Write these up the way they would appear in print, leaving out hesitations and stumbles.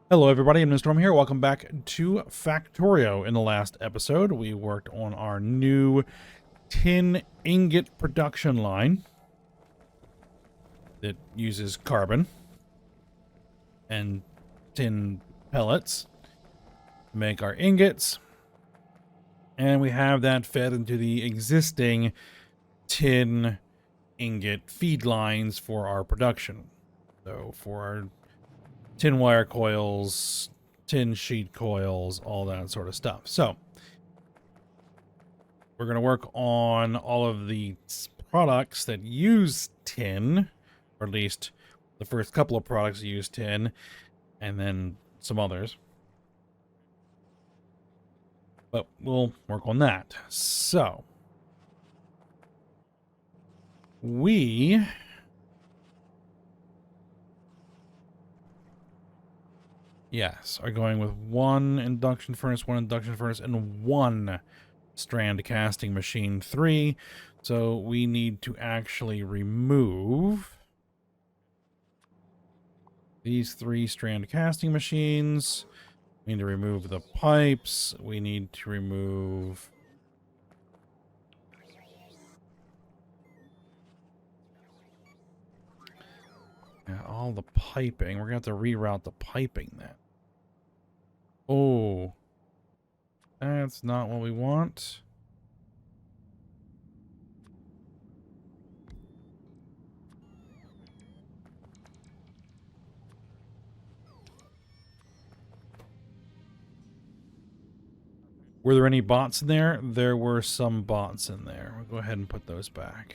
Hello everybody, I'm Storm here. Welcome back to Factorio. In the last episode, we worked on our new tin ingot production line that uses carbon and tin pellets to make our ingots. And we have that fed into the existing tin ingot feed lines for our production. So for our tin wire coils, tin sheet coils, all that sort of stuff. So we're going to work on all of the products that use tin, or at least the first couple of products use tin, and then some others. But we'll work on that. So we are going with one induction furnace, and one strand casting machine 3. So we need to actually remove these 3 strand casting machines. We need to remove the pipes. We need to remove all the piping. We're gonna have to reroute the piping then. Oh, that's not what we want. Were there any bots in there? There were some bots in there. We'll go ahead and put those back.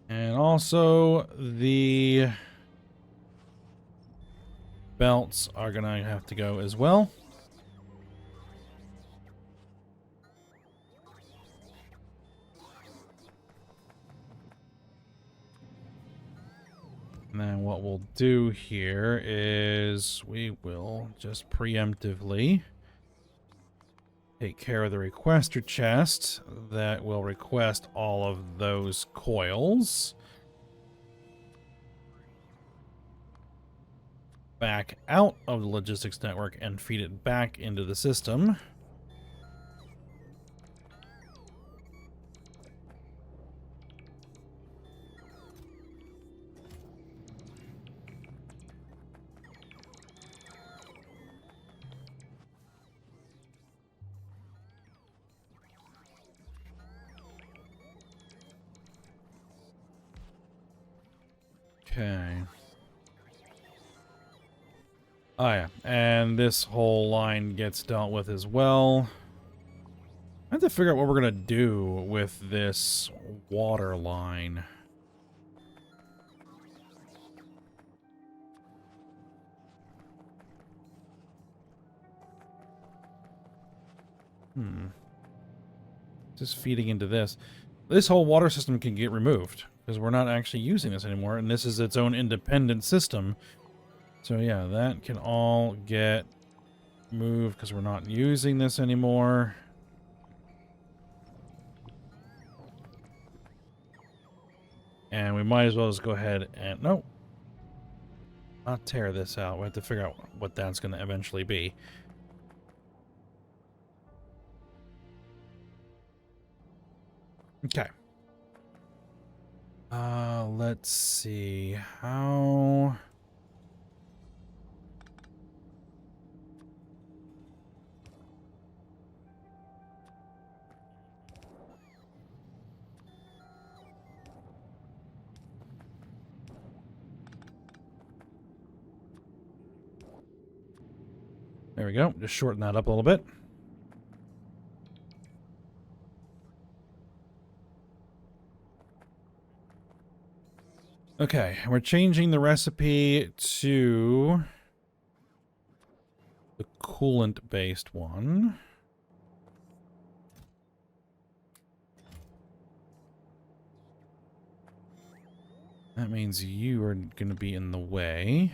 And also, the belts are going to have to go as well. And then what we'll do here is we will just preemptively take care of the requester chest that will request all of those coils back out of the logistics network and feed it back into the system. Okay. Oh yeah, and this whole line gets dealt with as well. I have to figure out what we're gonna do with this water line. Just feeding into this. This whole water system can get removed because we're not actually using this anymore, and this is its own independent system. So yeah, that can all get moved because we're not using this anymore. And we might as well just go ahead and no, not tear this out. We have to figure out what that's going to eventually be. Okay. Let's see how. There we go. Just shorten that up a little bit. Okay, we're changing the recipe to the coolant-based one. That means you are going to be in the way.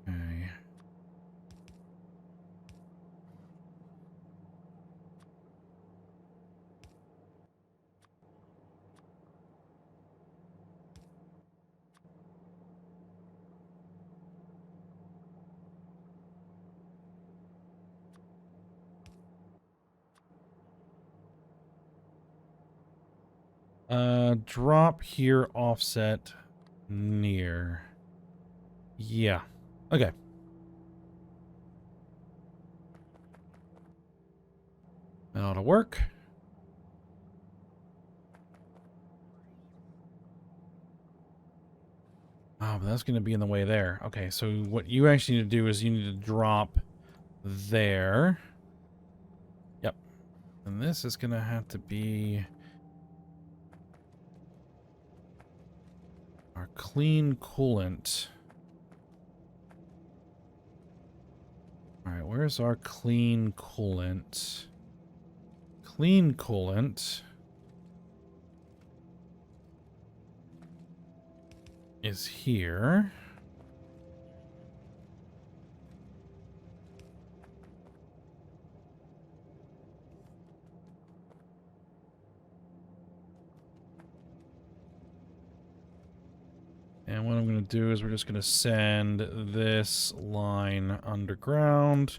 Okay. Drop here, offset near. Yeah. Okay. That ought to work. Oh, but that's going to be in the way there. Okay, so what you actually need to do is you need to drop there. Yep. And this is going to have to be our clean coolant. All right, where's our clean coolant? Clean coolant is here. And what I'm going to do is we're just going to send this line underground.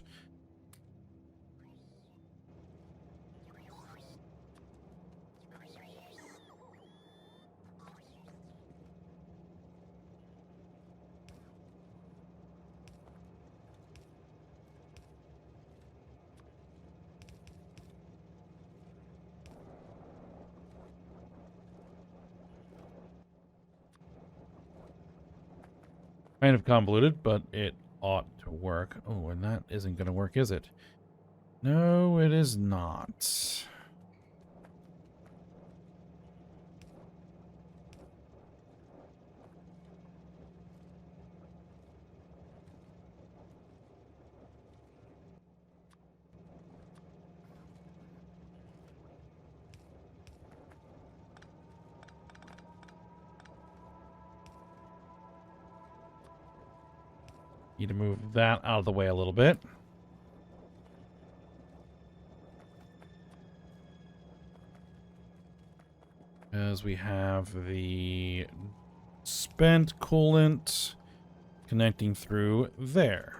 Kind of convoluted, but it ought to work. Oh, and that isn't going to work, is it? No, it is not. Need to move that out of the way a little bit. As we have the spent coolant connecting through there.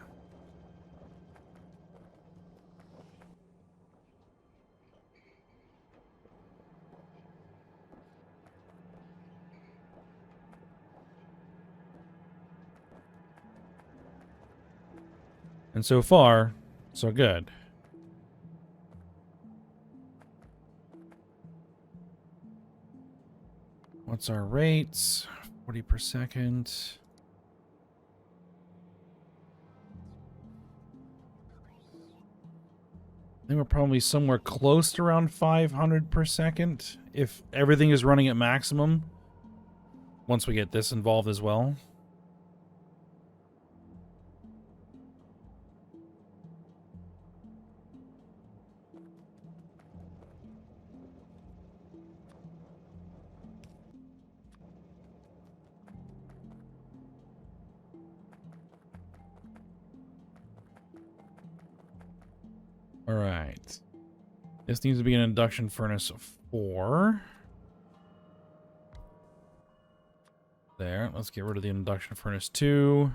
And so far, so good. What's our rates? 40 per second. I think we're probably somewhere close to around 500 per second if everything is running at maximum. Once we get this involved as well. All right. This needs to be an induction furnace 4. There. Let's get rid of the induction furnace 2.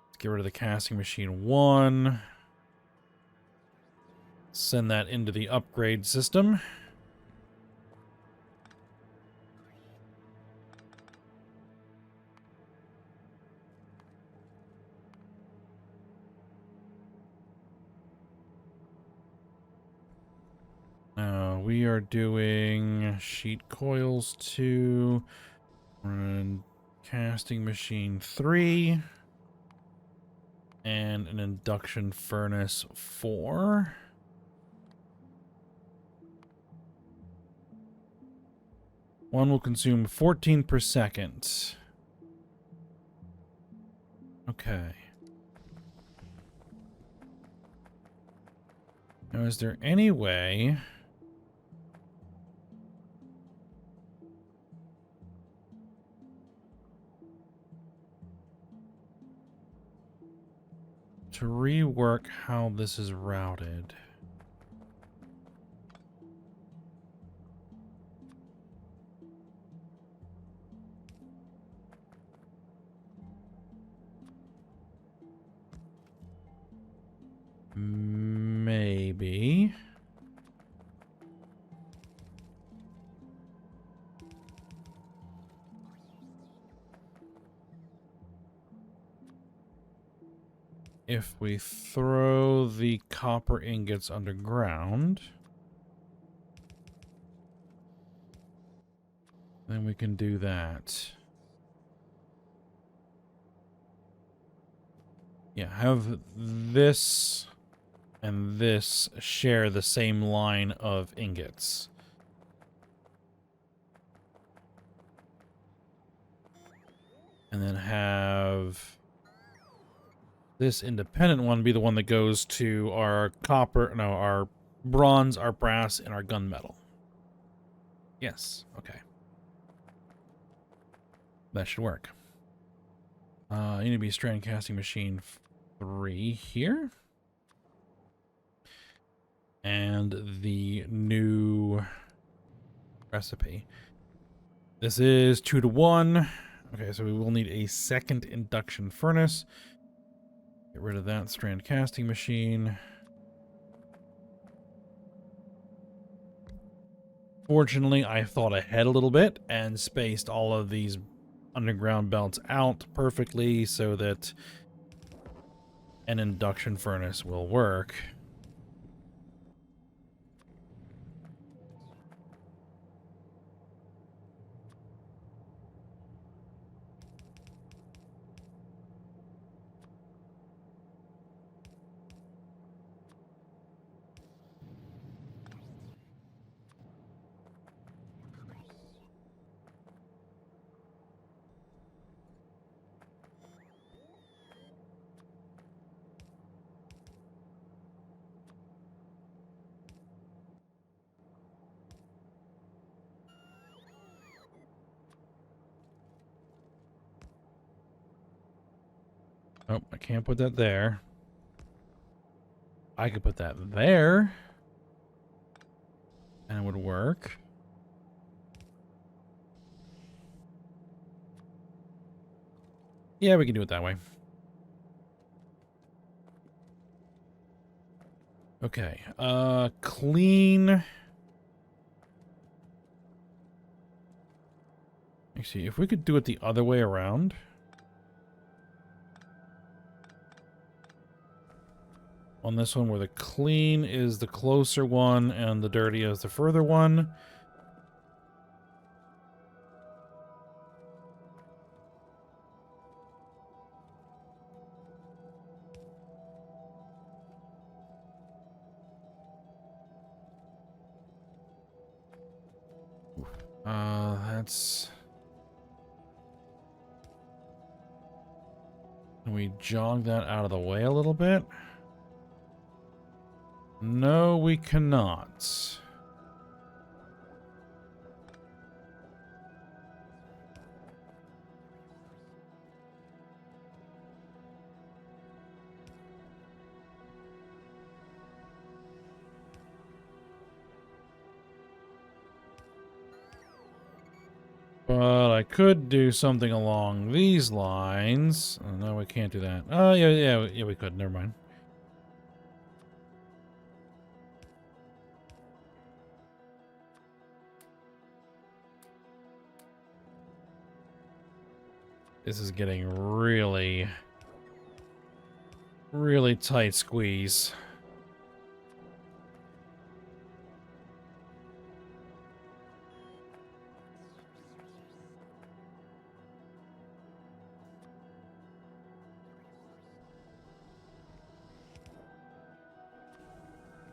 Let's get rid of the casting machine 1. Send that into the upgrade system. We are doing sheet coils 2, and casting machine 3, and an induction furnace 4. One will consume 14 per second. Okay. Now, is there any way to rework how this is routed? Maybe. if we throw the copper ingots underground, then we can do that. Yeah, have this and this share the same line of ingots. And then have this independent one be the one that goes to our copper, no, our bronze, our brass, and our gunmetal. Yes, okay. That should work. Need to be strand casting machine 3 here. And the new recipe. This is 2 to 1. Okay, so we will need a second induction furnace. Get rid of that strand casting machine. Fortunately, I thought ahead a little bit and spaced all of these underground belts out perfectly so that an induction furnace will work. Oh, I can't put that there. I could put that there. And it would work. Yeah, we can do it that way. Okay, clean. Actually, if we could do it the other way around. On this one where the clean is the closer one and the dirty is the further one. That's... Can we jog that out of the way a little bit? No, we cannot. But I could do something along these lines. Oh, no, we can't do that. Oh, yeah, we could. Never mind. This is getting really, really tight squeeze.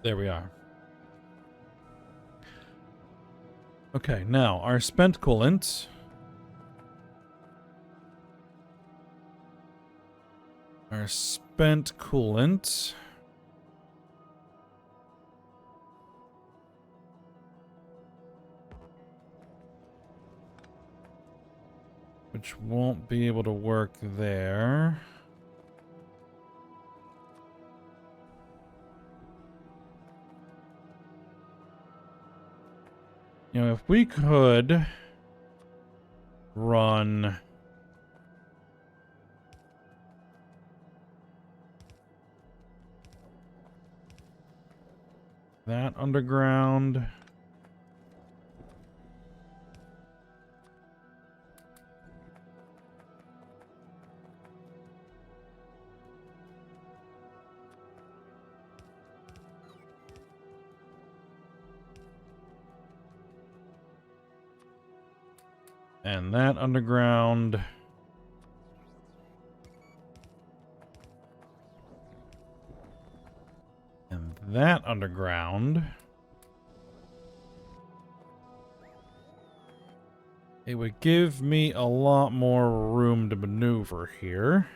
There we are. Okay, now our spent coolant. Our spent coolant. Which won't be able to work there. You know, if we could run that underground. And that underground. And that underground. It would give me a lot more room to maneuver here.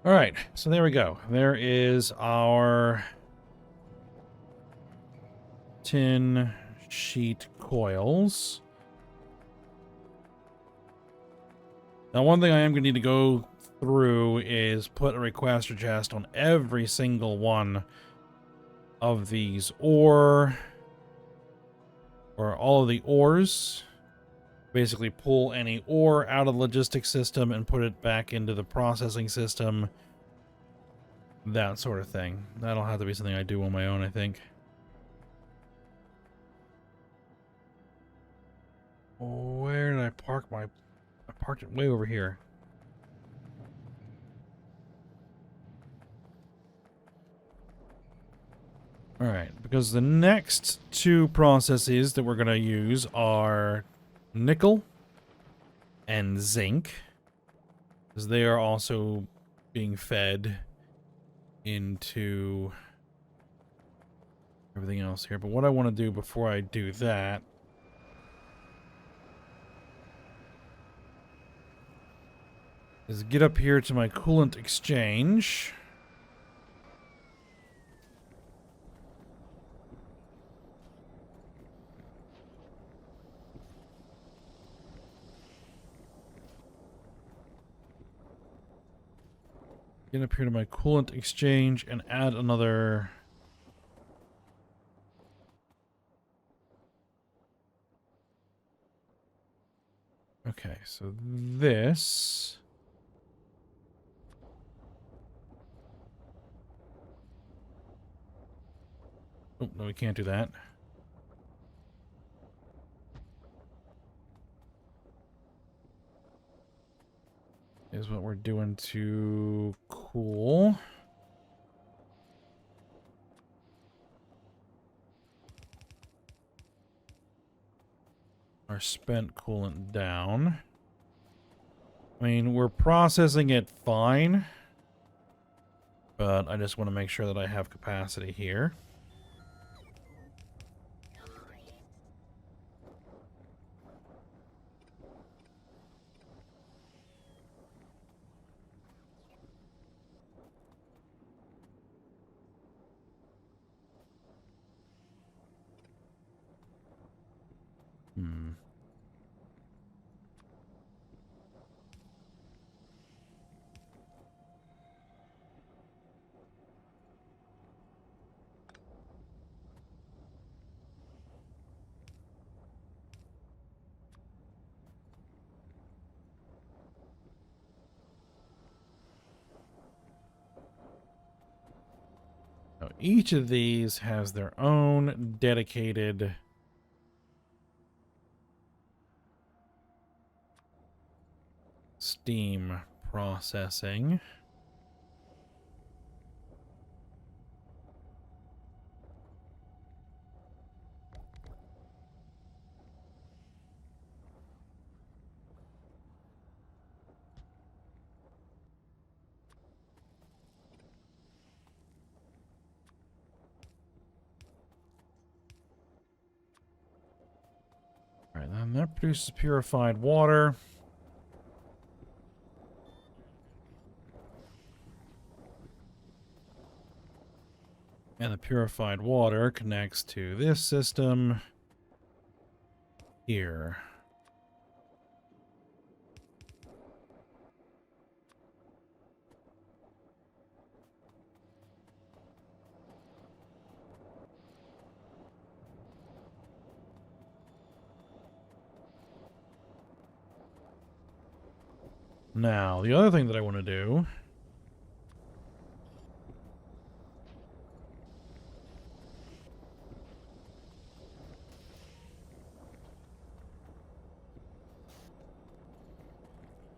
All right, so there we go. There is our tin sheet coils. Now, one thing I am going to need to go through is put a requester chest on every single one of these ore, or all of the ores. Basically pull any ore out of the logistics system and put it back into the processing system. That sort of thing. That'll have to be something I do on my own, I think. Where did I park my... I parked it way over here. Alright, because the next two processes that we're going to use are nickel and zinc, because they are also being fed into everything else here. But what I want to do before I do that is get up here to my coolant exchange. Get up here to my coolant exchange and add another... Okay, so this... Oh, no, we can't do that. Is what we're doing to cool. Our spent coolant down. I mean, we're processing it fine, but I just want to make sure that I have capacity here. Now, each of these has their own dedicated steam processing. All right, then that produces purified water. And the purified water connects to this system here. Now, the other thing that I want to do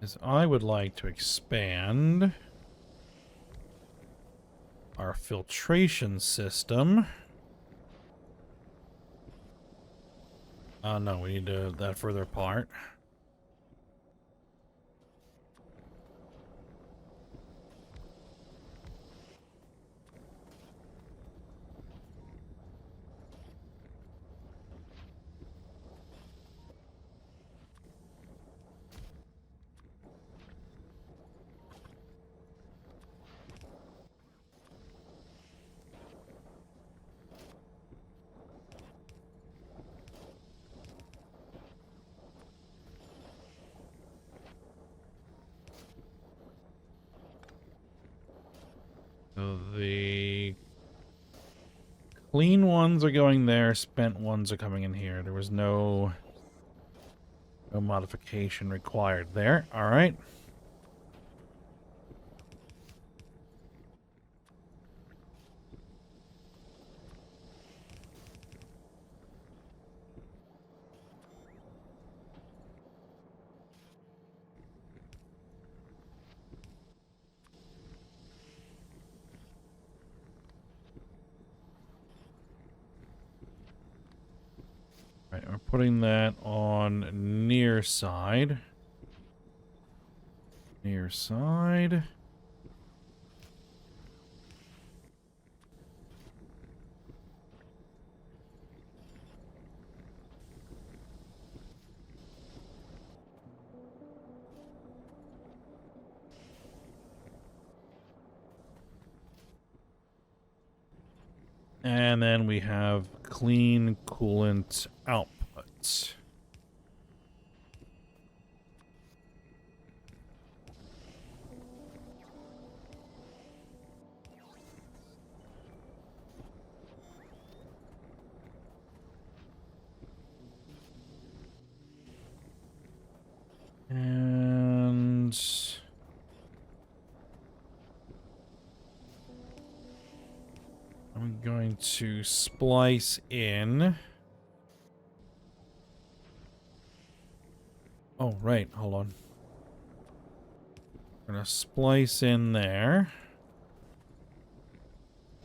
is I would like to expand our filtration system. No, we need to that further apart. So the clean ones are going there, spent ones are coming in here. There was no modification required there. All right. Right, we're putting that on near side. Near side. And then we have clean coolant outputs. And I'm going to splice in. Oh, right. Hold on. I'm going to splice in there.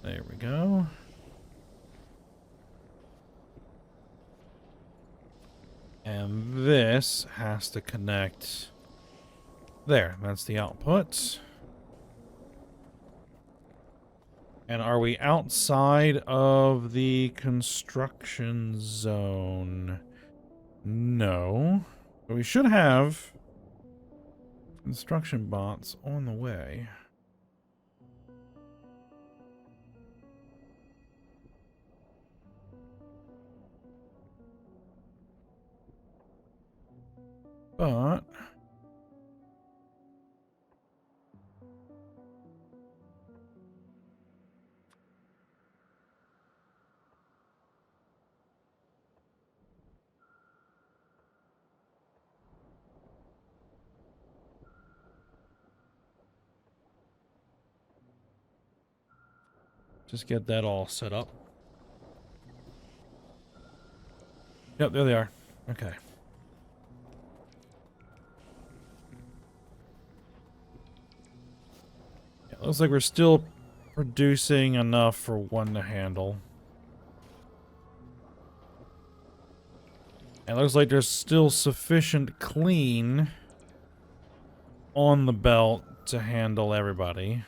There we go. And this has to connect there. That's the output. And are we outside of the construction zone? No. But we should have construction bots on the way. But just get that all set up. Yep, there they are. Okay. Yeah, looks like we're still producing enough for one to handle. It looks like there's still sufficient clean on the belt to handle everybody.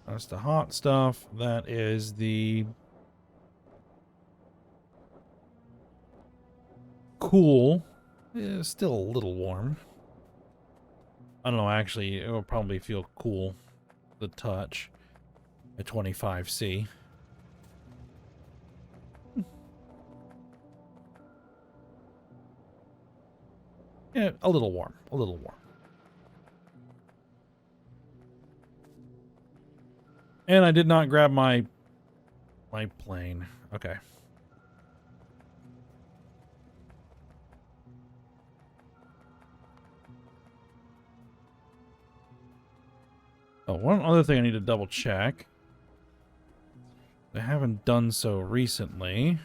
That's the hot stuff. That is the cool. It's still a little warm. I don't know, actually, it will probably feel cool, the touch, at 25C. A little warm. A little warm. And I did not grab my plane. Okay. Oh, one other thing I need to double check. I haven't done so recently.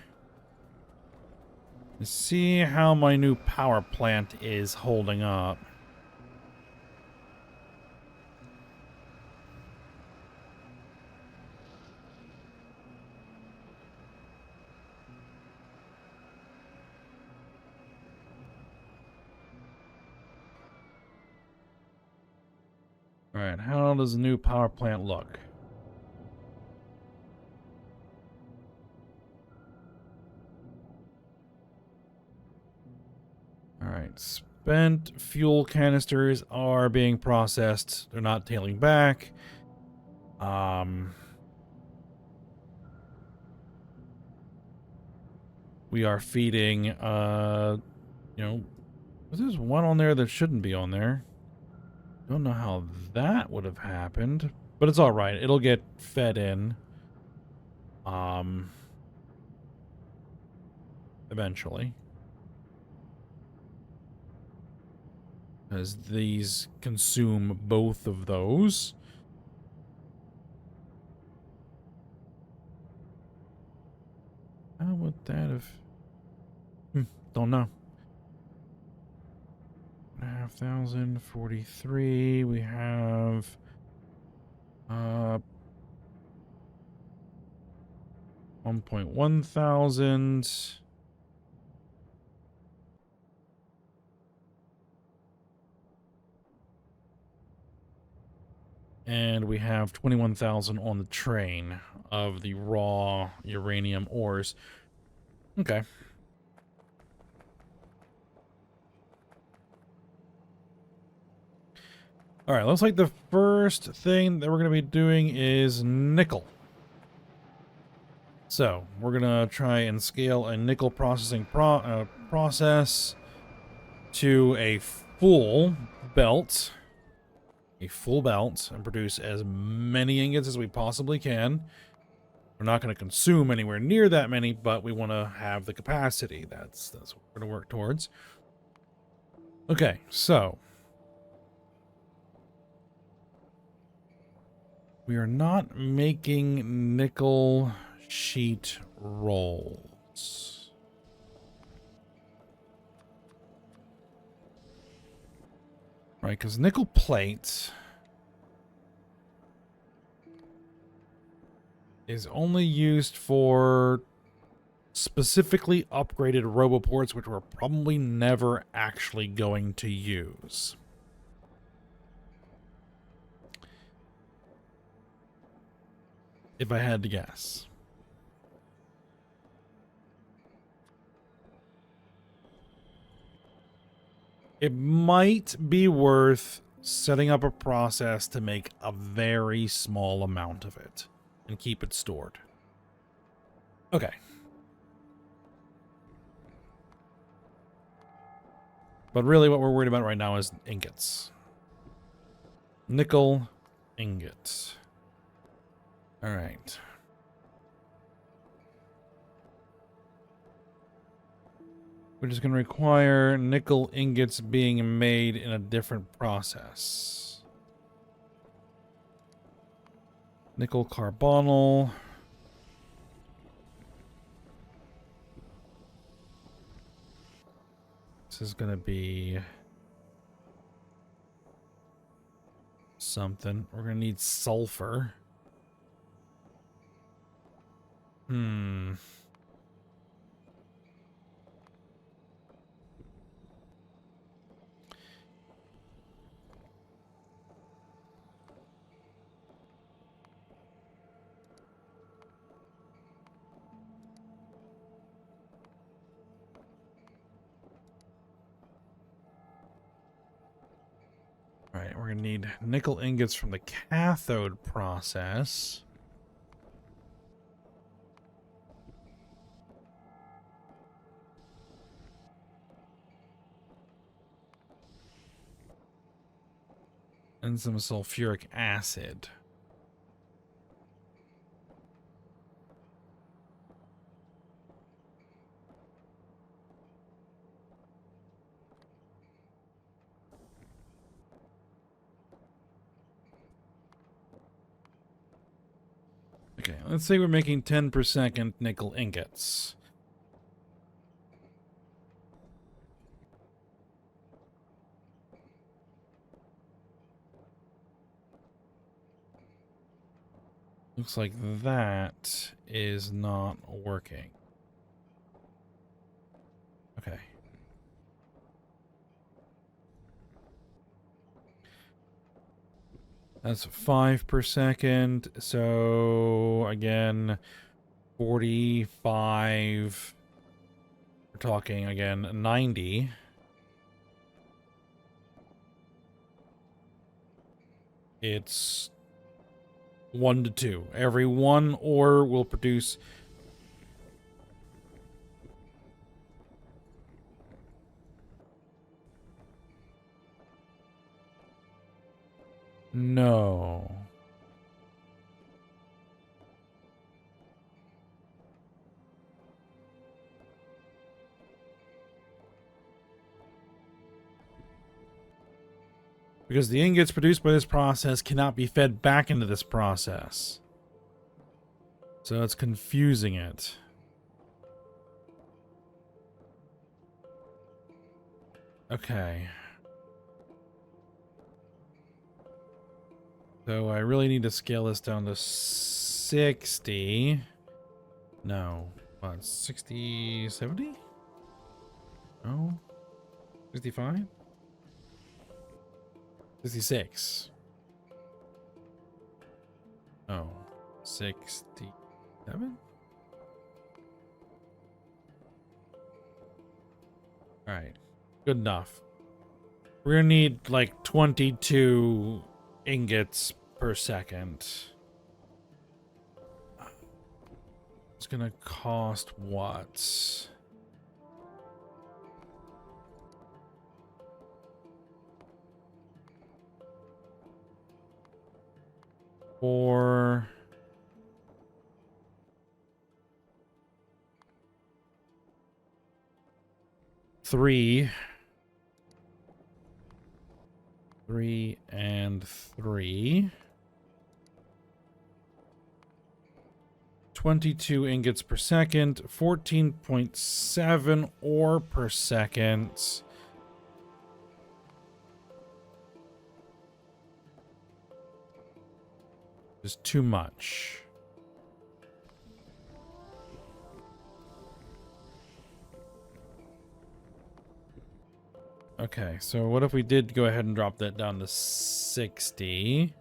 To see how my new power plant is holding up. Alright, how does the new power plant look? Alright, spent fuel canisters are being processed. They're not tailing back. We are feeding, there's one on there that shouldn't be on there. Don't know how that would have happened, but it's alright. It'll get fed in. Eventually. As these consume both of those. How would that have... don't know. 1,543. We have... 1.1 thousand. And we have 21,000 on the train of the raw uranium ores. Okay. All right, looks like the first thing that we're going to be doing is nickel. So, we're going to try and scale a nickel processing process to a full belt. And produce as many ingots as we possibly can. We're not going to consume anywhere near that many, but we want to have the capacity. That's what we're going to work towards. Okay, so we are not making nickel sheet rolls. Right, because nickel plate is only used for specifically upgraded roboports, which we're probably never actually going to use. If I had to guess. It might be worth setting up a process to make a very small amount of it and keep it stored. Okay. But really what we're worried about right now is ingots. Nickel ingots. All right. We're just going to require nickel ingots being made in a different process. Nickel carbonyl. This is going to be something. We're going to need sulfur. All right, we're going to need nickel ingots from the cathode process. And some sulfuric acid. Okay, let's say we're making 10 per second nickel ingots. Looks like that is not working. Okay. That's 5 per second. So again, 45. We're talking again 90. It's 1 to 2. Every one ore will produce. No. Because the ingots produced by this process cannot be fed back into this process. So it's confusing it. Okay. So I really need to scale this down to 60. No. What? 60, 70? No. 65? 66. Oh. 67? Alright. Good enough. We're gonna need like 22 ingots per second. It's gonna cost what? For 3 and 3. 22 ingots per second, 14.7 ore per second. Is too much. Okay, so what if we did go ahead and drop that down to 60?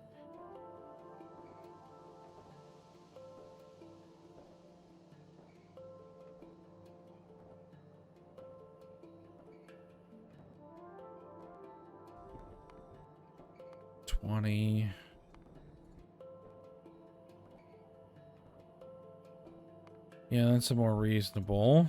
$20. Yeah, that's a more reasonable.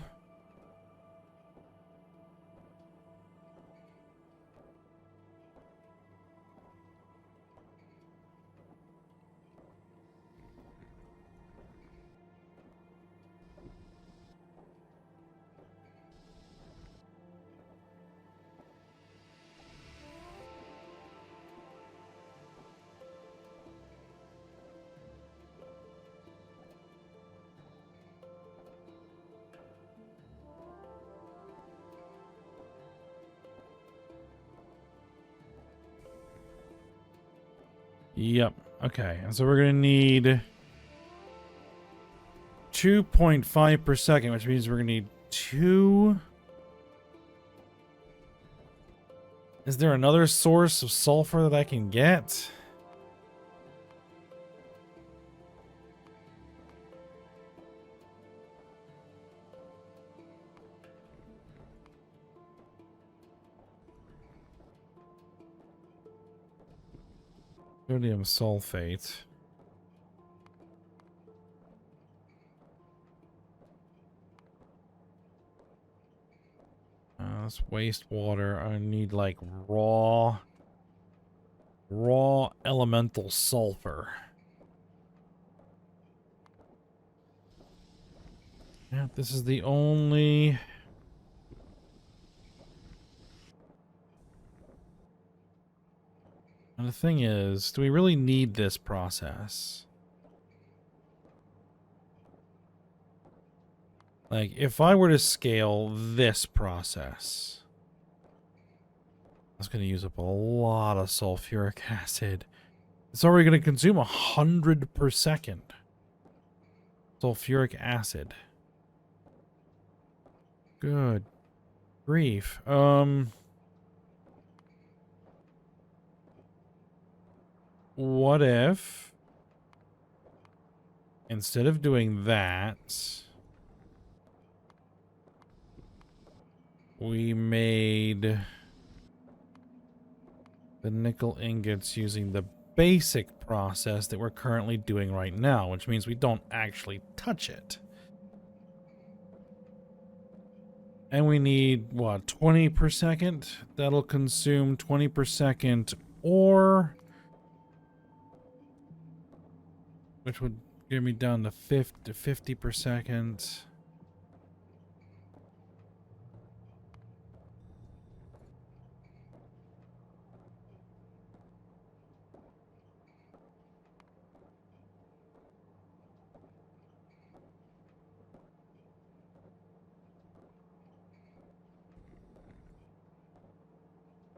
Yep. Okay, so we're gonna need 2.5 per second, which means we're gonna need 2. Is there another source of sulfur that I can get? Sodium sulfate. That's wastewater. I need like raw. Raw elemental sulfur. Yeah, this is the only... And the thing is, do we really need this process? Like, if I were to scale this process, that's going to use up a lot of sulfuric acid. It's already going to consume 100 per second. Sulfuric acid. Good grief. What if, instead of doing that, we made the nickel ingots using the basic process that we're currently doing right now, which means we don't actually touch it. And we need, what, 20 per second? That'll consume 20 per second, or... which would get me down to 50 per second.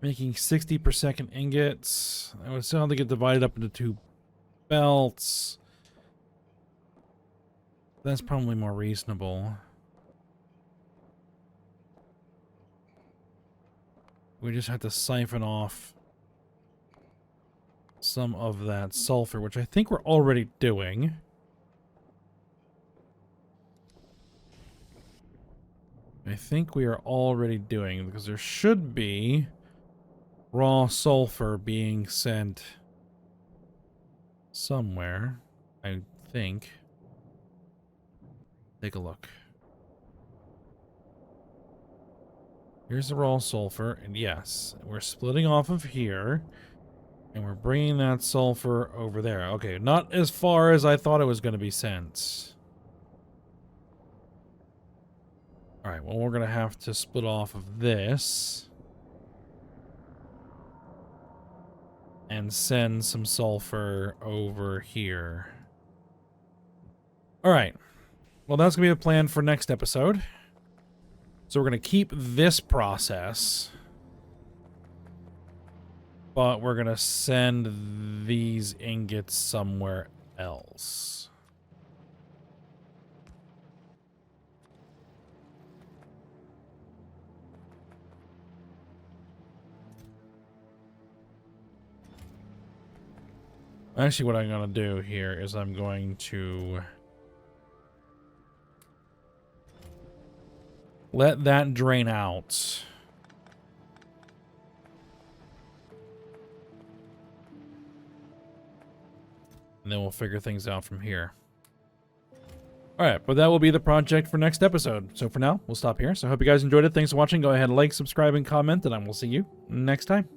Making 60 per second ingots. I would still have to get divided up into 2 belts. That's probably more reasonable. We just have to siphon off some of that sulfur, which I think we're already doing. I think we are already doing, because there should be raw sulfur being sent somewhere, I think. Take a look. Here's the raw sulfur, and yes, we're splitting off of here, and we're bringing that sulfur over there. Okay, not as far as I thought it was going to be sent. Alright, well, we're going to have to split off of this and send some sulfur over here. Alright. Well, that's going to be the plan for next episode. So we're going to keep this process, but we're going to send these ingots somewhere else. Actually, what I'm going to do here is I'm going to let that drain out. And then we'll figure things out from here. Alright, but that will be the project for next episode. So for now, we'll stop here. So I hope you guys enjoyed it. Thanks for watching. Go ahead and like, subscribe, and comment, and I will see you next time.